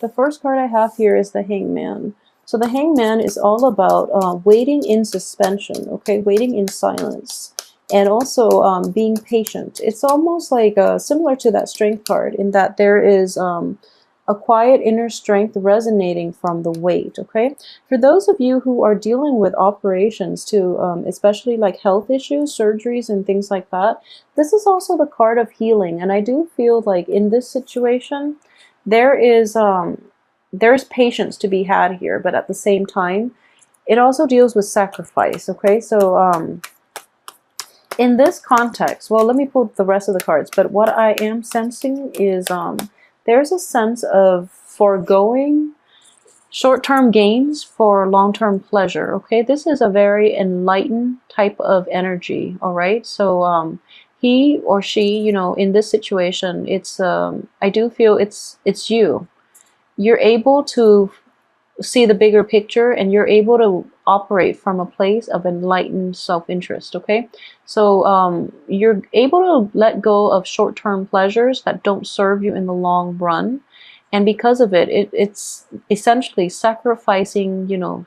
The first card I have here is the Hangman. So the Hangman is all about waiting in suspension, okay, waiting in silence, and also being patient. It's almost like similar to that Strength card in that there is a quiet inner strength resonating from the wait, okay? For those of you who are dealing with operations too, especially like health issues, surgeries, and things like that, this is also the card of healing. And I do feel like in this situation, there's patience to be had here, but at the same time, it also deals with sacrifice, okay? So in this context, well, let me pull the rest of the cards, but what I am sensing is there's a sense of foregoing short-term gains for long-term pleasure, okay? This is a very enlightened type of energy, all right? So he or she, you know, in this situation, it's I do feel it's you. You're able to see the bigger picture, and you're able to operate from a place of enlightened self-interest, okay? So you're able to let go of short-term pleasures that don't serve you in the long run, and because of it, it's essentially sacrificing, you know,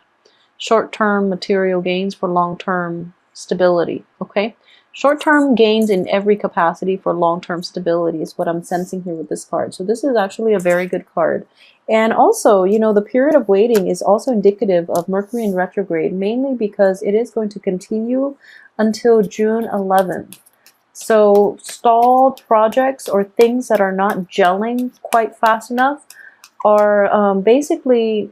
short-term material gains for long-term stability, okay? Short-term gains in every capacity for long-term stability is what I'm sensing here with this card. So this is actually a very good card. And also, you know, the period of waiting is also indicative of Mercury in retrograde, mainly because it is going to continue until June 11th. So stalled projects or things that are not gelling quite fast enough are basically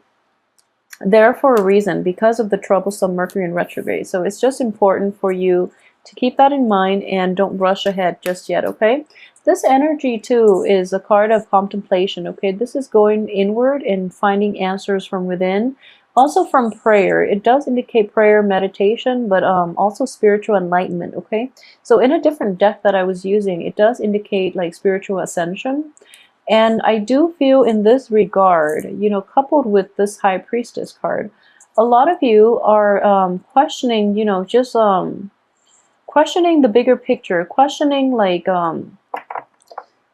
there for a reason because of the troublesome Mercury in retrograde. So it's just important for you to keep that in mind and don't rush ahead just yet, okay? This energy too is a card of contemplation, okay? This is going inward and finding answers from within. Also from prayer. It does indicate prayer, meditation, but also spiritual enlightenment, okay? So in a different deck that I was using, it does indicate like spiritual ascension. And I do feel in this regard, you know, coupled with this High Priestess card, a lot of you are questioning, you know, just questioning the bigger picture, questioning like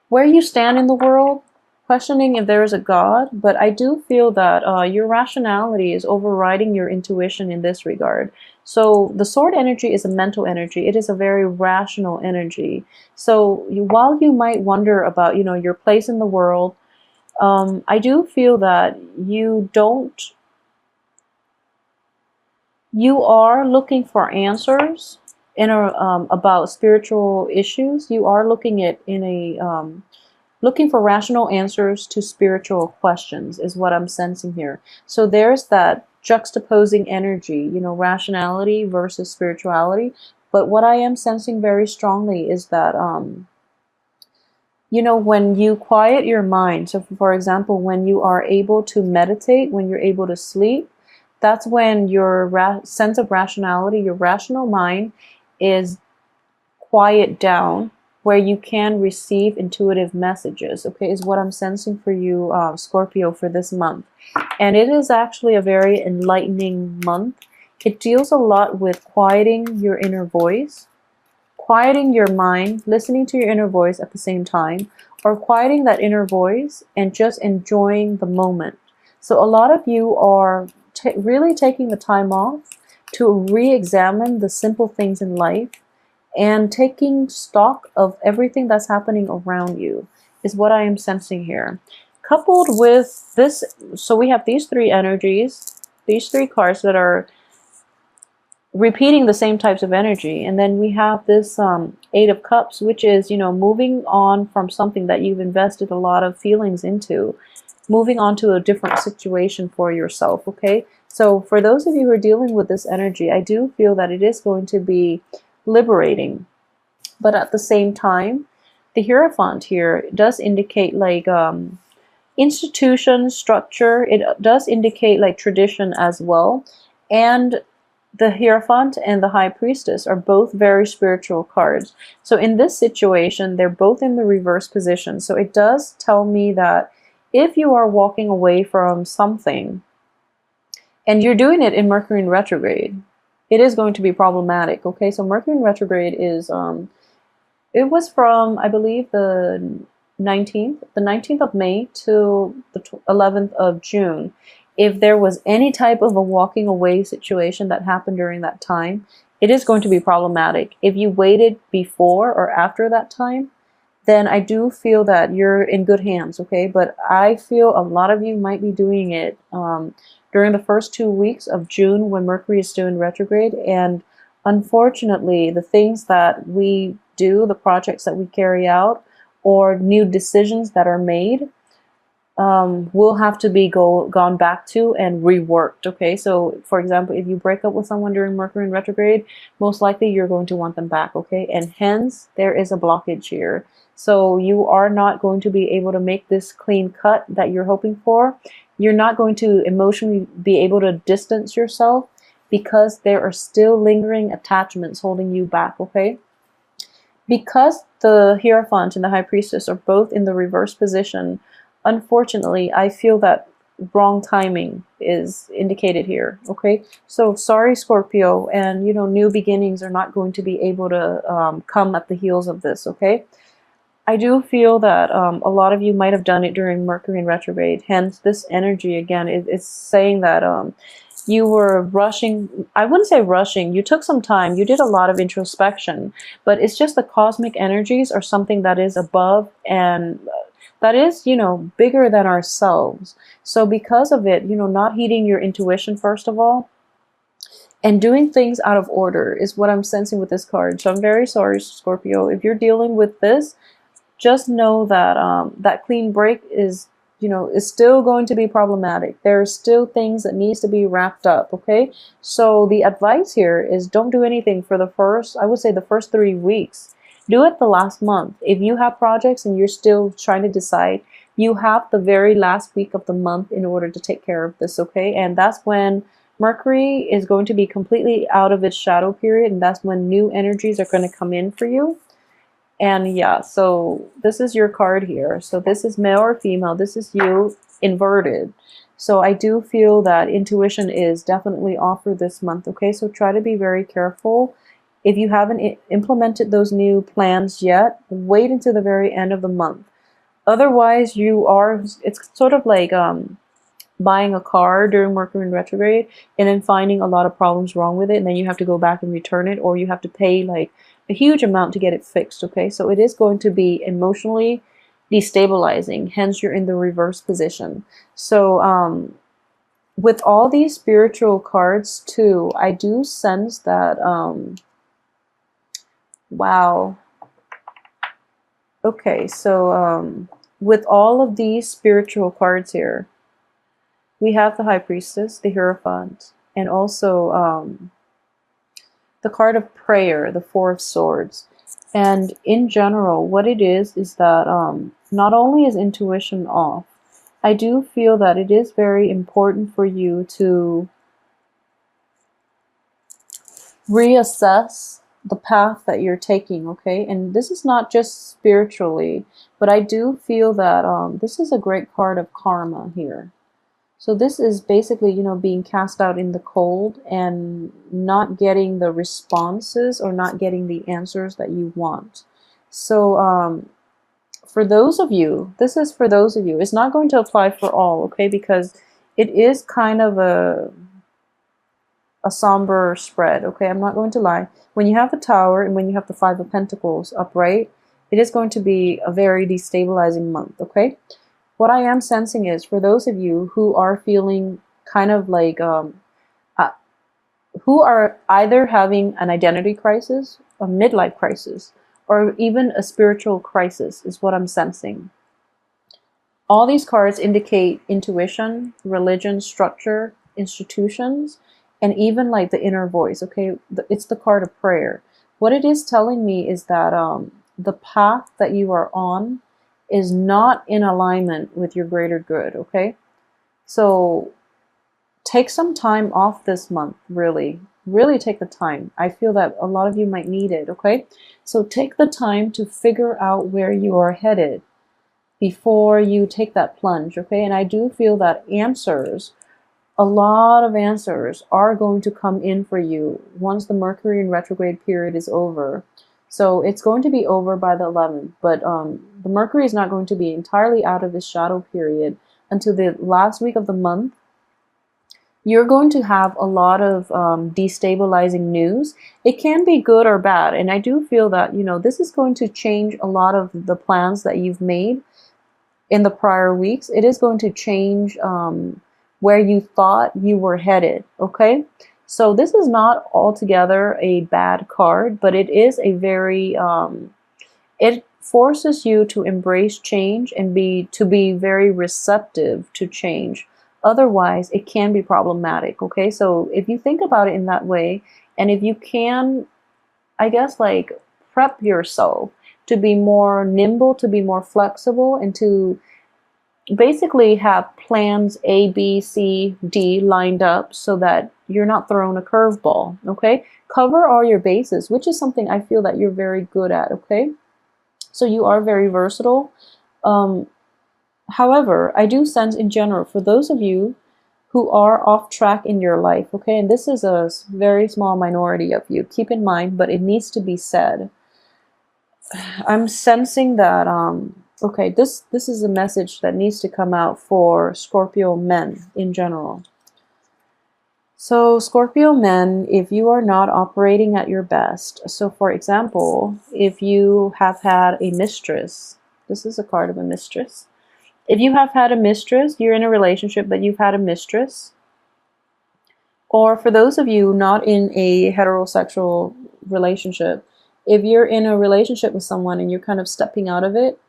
where you stand in the world, questioning if there is a God. But I do feel that your rationality is overriding your intuition in this regard. So the sword energy is a mental energy. It is a very rational energy. So while you might wonder about, you know, your place in the world, I do feel that you are looking for answers in about spiritual issues. You are looking at looking for rational answers to spiritual questions is what I'm sensing here. So there's that juxtaposing energy, you know, rationality versus spirituality. But what I am sensing very strongly is that, you know, when you quiet your mind, so for example, when you are able to meditate, when you're able to sleep, that's when your sense of rationality, your rational mind is quiet down, where you can receive intuitive messages, okay, is what I'm sensing for you, Scorpio, for this month. And it is actually a very enlightening month. It deals a lot with quieting your inner voice, quieting your mind, listening to your inner voice at the same time, or quieting that inner voice and just enjoying the moment. So a lot of you are really taking the time off to re-examine the simple things in life and taking stock of everything that's happening around you is what I am sensing here. Coupled with this, so we have these three energies, these three cards that are repeating the same types of energy. And then we have this Eight of Cups, which is, you know, moving on from something that you've invested a lot of feelings into, moving on to a different situation for yourself, okay? So for those of you who are dealing with this energy, I do feel that it is going to be liberating. But at the same time, the Hierophant here does indicate like institution, structure. It does indicate like tradition as well. And the Hierophant and the High Priestess are both very spiritual cards. So in this situation, they're both in the reverse position. So it does tell me that if you are walking away from something and you're doing it in Mercury in retrograde, it is going to be problematic, okay? So Mercury in retrograde is, it was from, I believe, the the 19th of May to the 11th of June, if there was any type of a walking away situation that happened during that time, it is going to be problematic. If you waited before or after that time, then I do feel that you're in good hands, okay? But I feel a lot of you might be doing it during the first 2 weeks of June when Mercury is still in retrograde. And unfortunately, the things that we do, the projects that we carry out, or new decisions that are made, will have to be gone back to and reworked, okay? So, for example, if you break up with someone during Mercury in retrograde, most likely you're going to want them back, okay? And hence, there is a blockage here. So you are not going to be able to make this clean cut that you're hoping for. You're not going to emotionally be able to distance yourself because there are still lingering attachments holding you back, okay? Because the Hierophant and the High Priestess are both in the reverse position, unfortunately, I feel that wrong timing is indicated here, okay? So sorry, Scorpio, and new beginnings are not going to be able to come at the heels of this, okay? I do feel that a lot of you might have done it during Mercury in retrograde. Hence, this energy, again, is saying that you were rushing. I wouldn't say rushing. You took some time. You did a lot of introspection. But it's just the cosmic energies are something that is above and that is, bigger than ourselves. So because of it, not heeding your intuition, first of all, and doing things out of order is what I'm sensing with this card. So I'm very sorry, Scorpio. If you're dealing with this, just know that that clean break is still going to be problematic. There are still things that needs to be wrapped up, okay? So the advice here is don't do anything for the first, I would say the first 3 weeks. Do it the last month. If you have projects and you're still trying to decide, you have the very last week of the month in order to take care of this, okay? And that's when Mercury is going to be completely out of its shadow period, and that's when new energies are going to come in for you. And yeah, so this is your card here. So this is male or female. This is you inverted. So I do feel that intuition is definitely offered this month, okay? So try to be very careful. If you haven't implemented those new plans yet, wait until the very end of the month. Otherwise, it's sort of like buying a car during Mercury in retrograde and then finding a lot of problems wrong with it, and then you have to go back and return it, or you have to pay like a huge amount to get it fixed, okay? So it is going to be emotionally destabilizing, hence you're in the reverse position. So with all these spiritual cards too, I do sense that, wow. Okay, so with all of these spiritual cards here, we have the High Priestess, the Hierophant, and also the card of prayer, the Four of Swords. And in general, what it is that not only is intuition off, I do feel that it is very important for you to reassess the path that you're taking, okay? And this is not just spiritually, but I do feel that this is a great card of karma here. So this is basically, being cast out in the cold and not getting the responses or not getting the answers that you want. So for those of you, this is for those of you. It's not going to apply for all, okay? Because it is kind of a somber spread, okay? I'm not going to lie. When you have the Tower and when you have the Five of Pentacles upright, it is going to be a very destabilizing month, okay? What I am sensing is, for those of you who are feeling kind of like, who are either having an identity crisis, a midlife crisis, or even a spiritual crisis, is what I'm sensing. All these cards indicate intuition, religion, structure, institutions, and even like the inner voice, okay? It's the card of prayer. What it is telling me is that the path that you are on is not in alignment with your greater good, okay? So take some time off this month, really take the time. I feel that a lot of you might need it, okay? So take the time to figure out where you are headed before you take that plunge, okay? And I do feel that a lot of answers are going to come in for you once the Mercury in retrograde period is over. So it's going to be over by the 11th, but the Mercury is not going to be entirely out of this shadow period until the last week of the month. You're going to have a lot of destabilizing news. It can be good or bad, and I do feel that, you know, this is going to change a lot of the plans that you've made in the prior weeks. It is going to change where you thought you were headed, okay? So this is not altogether a bad card, but it is a very, it forces you to embrace change and be very receptive to change. Otherwise, it can be problematic, okay? So if you think about it in that way, and if you can, I guess, like, prep yourself to be more nimble, to be more flexible, and to basically have plans A, B, C, D lined up so that you're not thrown a curveball, okay? Cover all your bases, which is something I feel that you're very good at, okay? So you are very versatile. However, I do sense in general, for those of you who are off track in your life, okay, and this is a very small minority of you, keep in mind, but it needs to be said. I'm sensing that, okay, this is a message that needs to come out for Scorpio men in general. So Scorpio men, if you are not operating at your best, so for example, if you have had a mistress, this is a card of a mistress. If you have had a mistress, you're in a relationship, but you've had a mistress. Or for those of you not in a heterosexual relationship, if you're in a relationship with someone and you're kind of stepping out of it,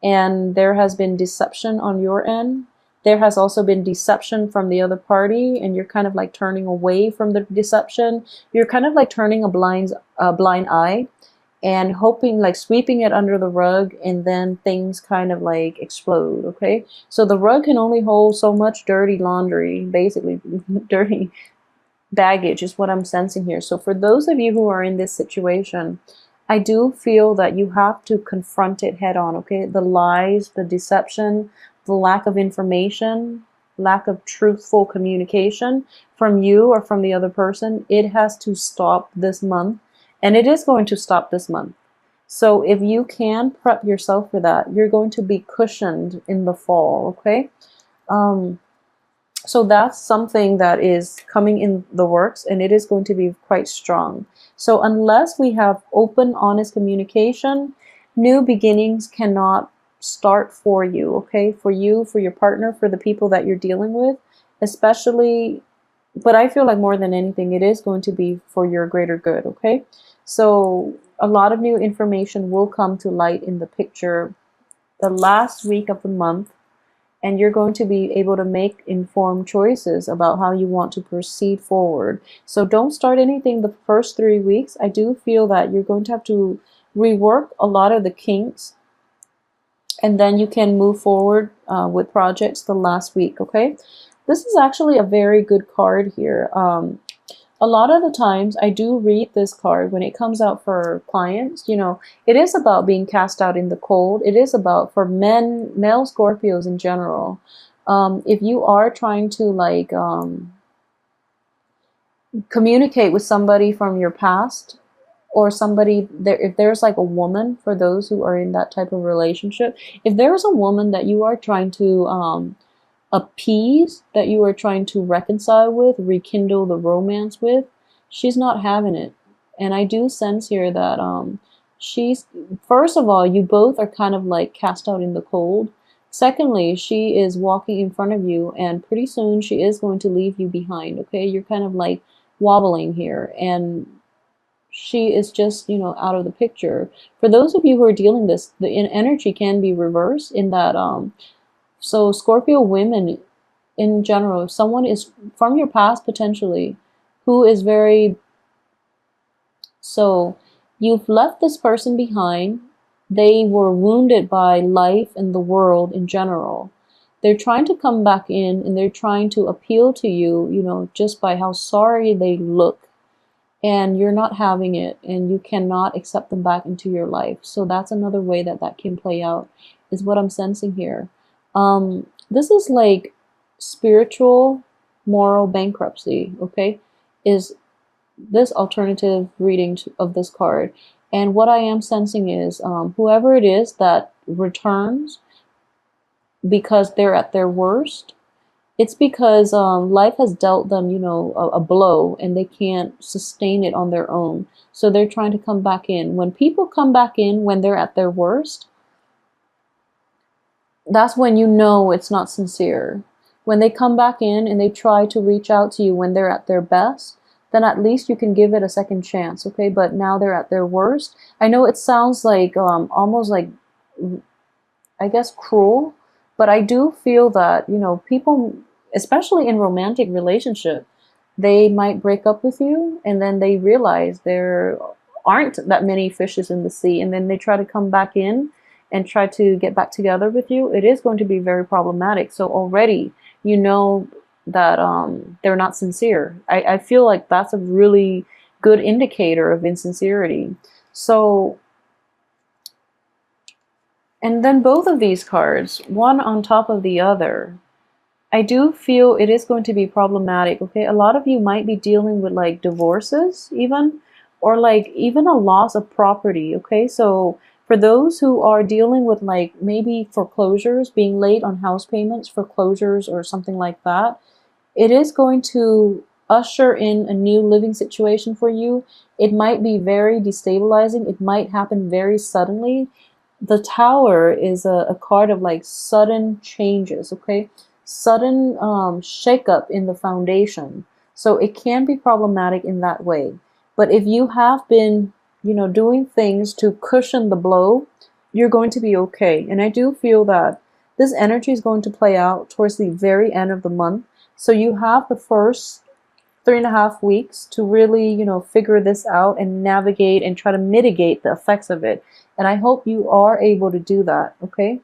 and there has been deception on your end, there has also been deception from the other party, and you're kind of like turning away from the deception. You're kind of like turning a blind eye and hoping, like sweeping it under the rug, and then things kind of like explode, okay? So the rug can only hold so much dirty laundry, basically dirty baggage is what I'm sensing here. So for those of you who are in this situation, I do feel that you have to confront it head on, okay? The lies, the deception, the lack of information, lack of truthful communication from you or from the other person, it has to stop this month. And it is going to stop this month. So if you can prep yourself for that, you're going to be cushioned in the fall, okay? So that's something that is coming in the works, and it is going to be quite strong. So unless we have open, honest communication, new beginnings cannot start for you, okay? For you, for your partner, for the people that you're dealing with, especially, but I feel like more than anything, it is going to be for your greater good, okay? So a lot of new information will come to light in the picture the last week of the month, and you're going to be able to make informed choices about how you want to proceed forward. So don't start anything the first 3 weeks. I do feel that you're going to have to rework a lot of the kinks, and then you can move forward with projects the last week, okay? This is actually a very good card here. A lot of the times I do read this card when it comes out for clients. You know, it is about being cast out in the cold. It is about, for men, male Scorpios in general, if you are trying to like communicate with somebody from your past, or somebody there, if there's like a woman, for those who are in that type of relationship, if there's a woman that you are trying to appease, that you are trying to reconcile with, rekindle the romance with, she's not having it. And I do sense here that she's, first of all, you both are kind of like cast out in the cold. Secondly, she is walking in front of you, and pretty soon she is going to leave you behind, okay? You're kind of like wobbling here, and she is just, you know, out of the picture. For those of you who are dealing this, the energy can be reversed in that so Scorpio women in general, if someone is from your past potentially, who is very, so you've left this person behind, they were wounded by life and the world in general. They're trying to come back in, and they're trying to appeal to you, you know, just by how sorry they look. And you're not having it, and you cannot accept them back into your life. So that's another way that that can play out, is what I'm sensing here. This is like spiritual, moral bankruptcy, okay? Is this alternative reading of this card. And what I am sensing is whoever it is that returns because they're at their worst, it's because life has dealt them, you know, a blow and they can't sustain it on their own. So they're trying to come back in. When people come back in when they're at their worst, that's when you know it's not sincere. When they come back in and they try to reach out to you when they're at their best, then at least you can give it a second chance, okay? But now they're at their worst. I know it sounds like almost like, I guess, cruel, but I do feel that, you know, people, especially in romantic relationship, they might break up with you and then they realize there aren't that many fishes in the sea, and then they try to come back in and try to get back together with you. It is going to be very problematic. So already you know that they're not sincere. I feel like that's a really good indicator of insincerity. So, and then both of these cards, one on top of the other, I do feel it is going to be problematic, okay? A lot of you might be dealing with like divorces even, or like even a loss of property, okay? So for those who are dealing with like maybe foreclosures, being late on house payments, foreclosures or something like that, it is going to usher in a new living situation for you. It might be very destabilizing. It might happen very suddenly. The Tower is a card of like sudden changes, okay? Sudden shakeup in the foundation. So it can be problematic in that way. But if you have been, you know, doing things to cushion the blow, you're going to be okay. And I do feel that this energy is going to play out towards the very end of the month. So you have the first 3.5 weeks to really, you know, figure this out and navigate and try to mitigate the effects of it. And I hope you are able to do that, okay?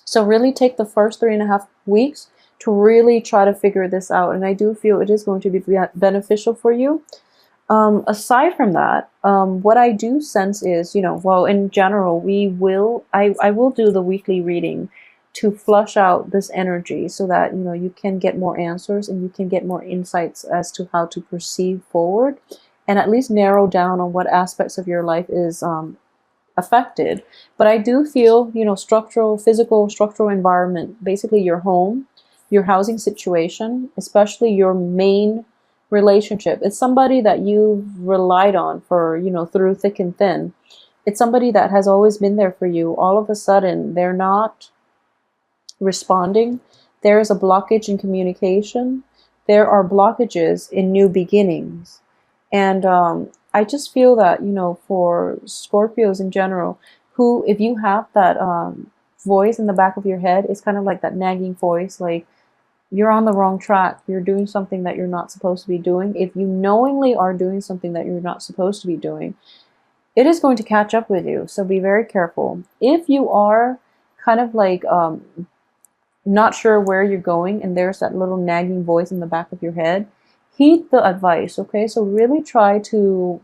So really take the first 3.5 weeks to really try to figure this out. And I do feel it is going to be beneficial for you. Aside from that, what I do sense is, you know, well, in general, I will do the weekly reading to flush out this energy so that, you know, you can get more answers and you can get more insights as to how to proceed forward and at least narrow down on what aspects of your life is affected. But I do feel, you know, physical structural environment, basically your home, your housing situation, especially your main relationship. It's somebody that you've relied on for, you know, through thick and thin. It's somebody that has always been there for you. All of a sudden, they're not responding. There is a blockage in communication. There are blockages in new beginnings. And I just feel that, you know, for Scorpios in general, who, if you have that voice in the back of your head, it's kind of like that nagging voice, like you're on the wrong track. You're doing something that you're not supposed to be doing. If you knowingly are doing something that you're not supposed to be doing, it is going to catch up with you. So be very careful. If you are kind of like not sure where you're going and there's that little nagging voice in the back of your head, heed the advice, okay? So really try to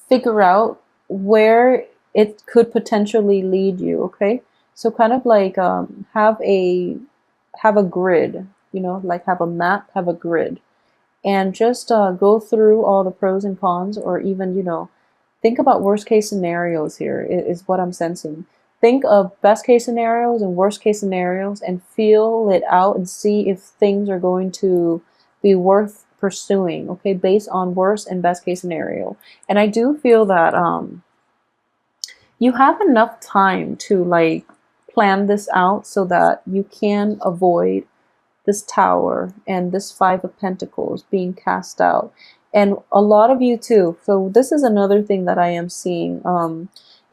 figure out where it could potentially lead you, okay? So kind of like have a grid, you know, like have a map, have a grid, and just go through all the pros and cons, or even, you know, think about worst case scenarios here is what I'm sensing. Think of best case scenarios and worst case scenarios and feel it out and see if things are going to be worth pursuing, okay, based on worst and best case scenario. And I do feel that you have enough time to like plan this out so that you can avoid this Tower and this Five of Pentacles being cast out. And a lot of you too. So this is another thing that I am seeing.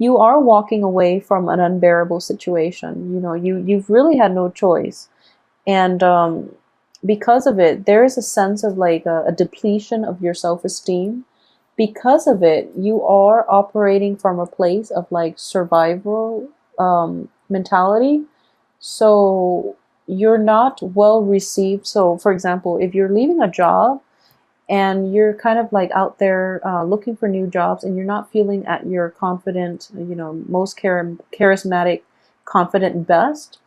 You are walking away from an unbearable situation. You know, you've really had no choice. And because of it, there is a sense of like a depletion of your self-esteem. Because of it, you are operating from a place of like survival mentality. So you're not well received. So for example, if you're leaving a job and you're kind of like out there looking for new jobs and you're not feeling at your confident, you know, most charismatic, confident best,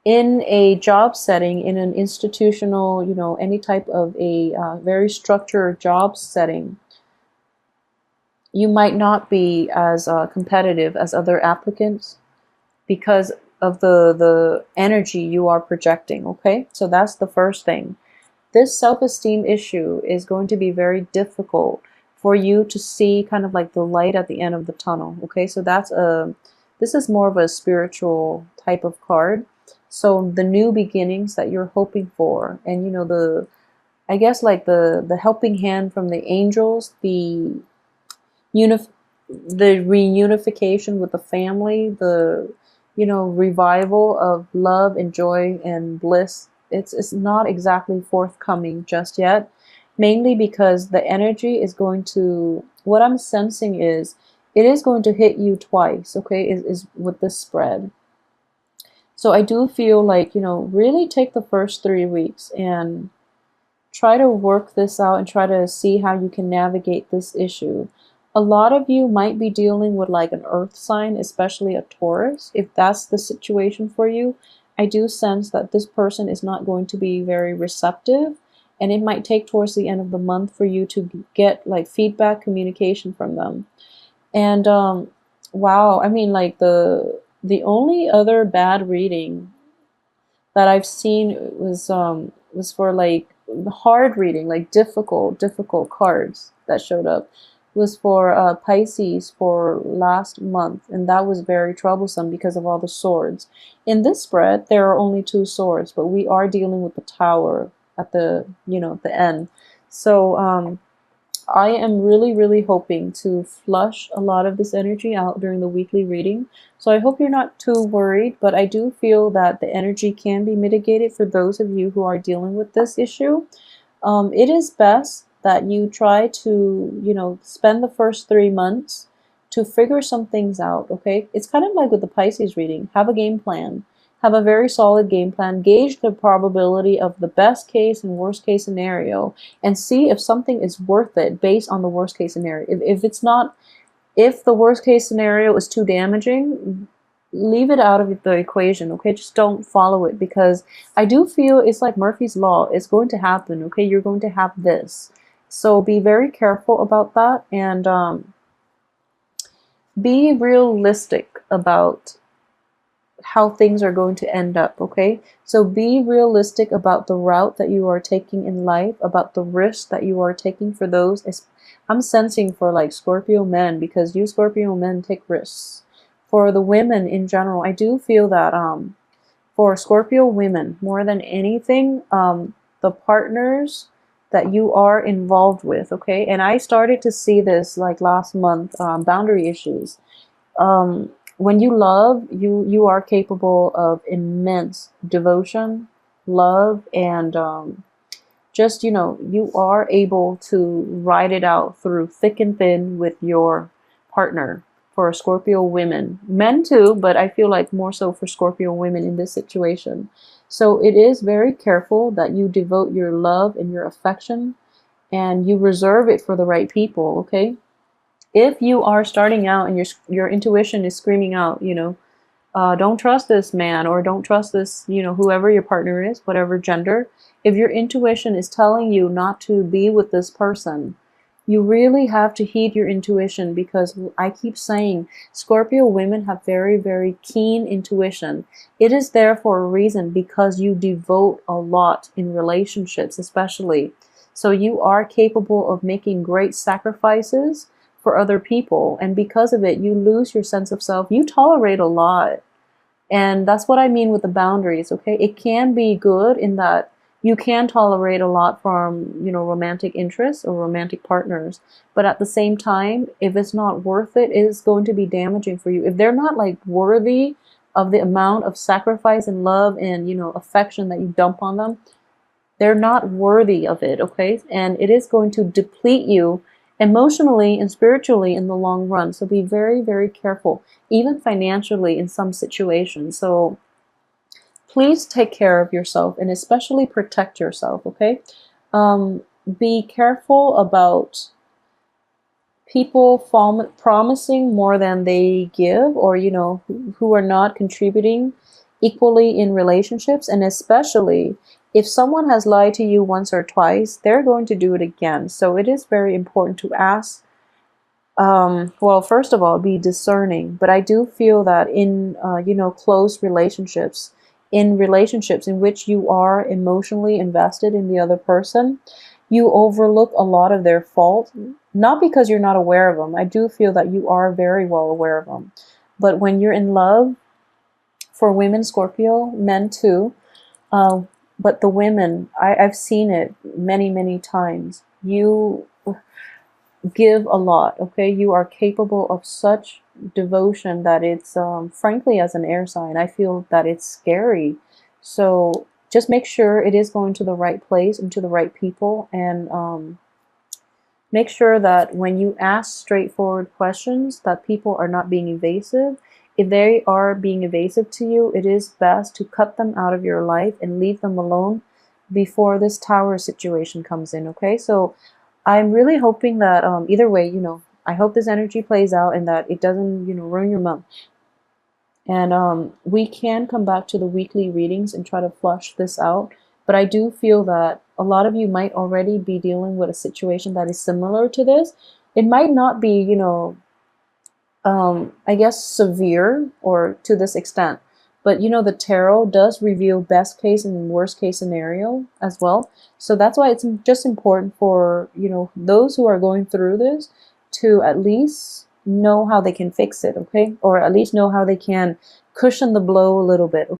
in a job setting, in an institutional, you know, any type of a very structured job setting, you might not be as competitive as other applicants because of the energy you are projecting. Okay, so that's the first thing. This self-esteem issue is going to be very difficult for you to see kind of like the light at the end of the tunnel. Okay, so this is more of a spiritual type of card. So the new beginnings that you're hoping for, and I guess like the helping hand from the angels, unif the reunification with the family, the revival of love and joy and bliss. It's not exactly forthcoming just yet, mainly because the energy is going to, what I'm sensing is, it is going to hit you twice. Okay, is with this spread. So I do feel like, really take the first 3 weeks and try to work this out and try to see how you can navigate this issue. A lot of you might be dealing with like an earth sign, especially a Taurus. If that's the situation for you, I do sense that this person is not going to be very receptive, and it might take towards the end of the month for you to get like feedback, communication from them. And wow, I mean, like the only other bad reading that I've seen was for like hard reading, like difficult cards that showed up, was for Pisces for last month, and that was very troublesome because of all the swords. In this spread, there are only 2 swords, but we are dealing with the Tower at the the end. So I am really hoping to flush a lot of this energy out during the weekly reading. So I hope you're not too worried, but I do feel that the energy can be mitigated for those of you who are dealing with this issue. It is best that you try to, spend the first 3 months to figure some things out, okay? It's kind of like with the Pisces reading. Have a game plan. Have a very solid game plan. Gauge the probability of the best case and worst case scenario, and see if something is worth it based on the worst case scenario. If it's not, if the worst case scenario is too damaging, leave it out of the equation, okay? Just don't follow it, because I do feel it's like Murphy's Law. It's going to happen, okay? You're going to have this. So be very careful about that, and be realistic about how things are going to end up, okay? So be realistic about the route that you are taking in life, about the risks that you are taking for those. I'm sensing for like Scorpio men, because you Scorpio men take risks. For the women in general, I do feel that for Scorpio women, more than anything, the partners that you are involved with, okay? And I started to see this like last month, boundary issues. When you love, you are capable of immense devotion, love, and just, you are able to ride it out through thick and thin with your partner. For Scorpio women, men too, but I feel like more so for Scorpio women in this situation. So it is very careful that you devote your love and your affection, and you reserve it for the right people, okay? If you are starting out and your intuition is screaming out, don't trust this man, or don't trust this, whoever your partner is, whatever gender. If your intuition is telling you not to be with this person, you really have to heed your intuition, because I keep saying Scorpio women have very keen intuition. It is there for a reason, because you devote a lot in relationships, especially. So you are capable of making great sacrifices for other people, and because of it, you lose your sense of self. You tolerate a lot, and that's what I mean with the boundaries, okay? It can be good in that you can tolerate a lot from, romantic interests or romantic partners, but at the same time, if it's not worth it, it is going to be damaging for you. If they're not like worthy of the amount of sacrifice and love and, affection that you dump on them, they're not worthy of it, okay? And it is going to deplete you emotionally and spiritually in the long run. So be very careful, even financially in some situations. So please take care of yourself, and especially protect yourself, okay? Be careful about people promising more than they give, or, who are not contributing equally in relationships. And especially if someone has lied to you once or twice, they're going to do it again. So it is very important to ask Well, first of all, be discerning. But I do feel that in, close relationships, in relationships in which you are emotionally invested in the other person, you overlook a lot of their fault. Not because you're not aware of them. I do feel that you are very well aware of them. But when you're in love, for women, Scorpio, men too, uh, but the women, I've seen it many, many times. You give a lot, okay? You are capable of such devotion that it's, frankly, as an air sign, I feel that it's scary. So just make sure it is going to the right place and to the right people, and make sure that when you ask straightforward questions, that people are not being evasive. If they are being evasive to you, it is best to cut them out of your life and leave them alone before this tower situation comes in, okay? So I'm really hoping that, either way, I hope this energy plays out and that it doesn't, ruin your month. And we can come back to the weekly readings and try to flush this out. But I do feel that a lot of you might already be dealing with a situation that is similar to this. It might not be, I guess, severe or to this extent. But the tarot does reveal best case and worst case scenario as well. So that's why it's just important for, those who are going through this to at least know how they can fix it, okay? Or at least know how they can cushion the blow a little bit.